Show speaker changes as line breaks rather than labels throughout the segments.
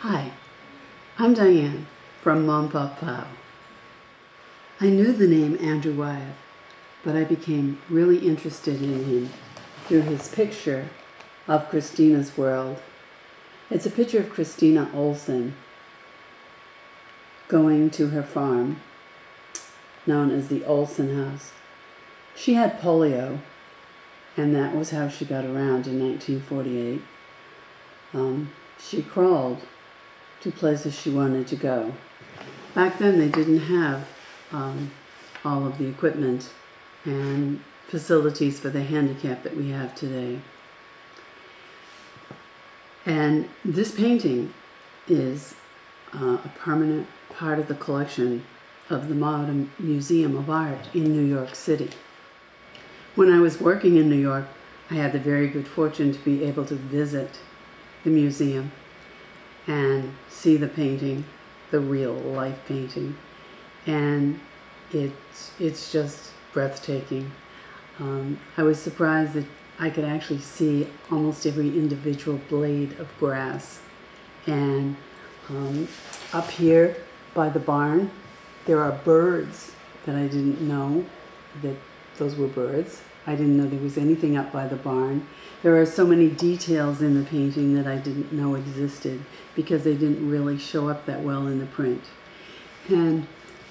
Hi, I'm Diane from Mom Pop Pow. I knew the name Andrew Wyeth, but I became really interested in him through his picture of Christina's World. It's a picture of Christina Olsen going to her farm, known as the Olsen House. She had polio, and that was how she got around in 1948. She crawled to places she wanted to go. Back then they didn't have all of the equipment and facilities for the handicap that we have today. And this painting is a permanent part of the collection of the Modern Museum of Art in New York City. When I was working in New York, I had the very good fortune to be able to visit the museum and see the painting, the real life painting, and it's just breathtaking. I was surprised that I could actually see almost every individual blade of grass. And up here by the barn, there are birds that I didn't know that those were birds. I didn't know there was anything up by the barn. There are so many details in the painting that I didn't know existed because they didn't really show up that well in the print. And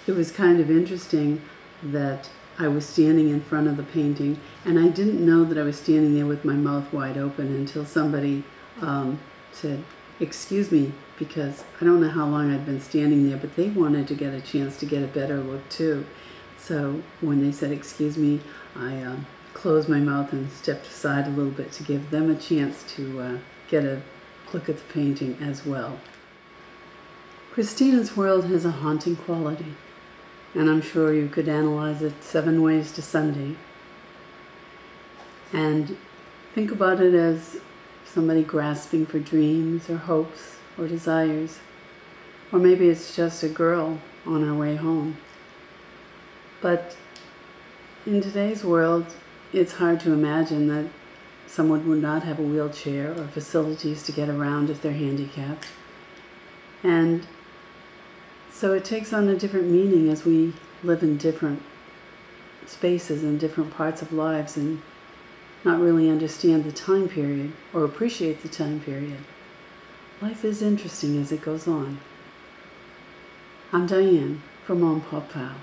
it was kind of interesting that I was standing in front of the painting, and I didn't know that I was standing there with my mouth wide open until somebody said, "Excuse me," because I don't know how long I'd been standing there, but they wanted to get a chance to get a better look too. So when they said, "Excuse me," I closed my mouth and stepped aside a little bit to give them a chance to get a look at the painting as well. Christina's World has a haunting quality, and I'm sure you could analyze it 7 ways to Sunday. And think about it as somebody grasping for dreams or hopes or desires. Or maybe it's just a girl on her way home. But in today's world, it's hard to imagine that someone would not have a wheelchair or facilities to get around if they're handicapped. And so it takes on a different meaning as we live in different spaces and different parts of lives and not really understand the time period or appreciate the time period. Life is interesting as it goes on. I'm Diane from Mom Pop Pow.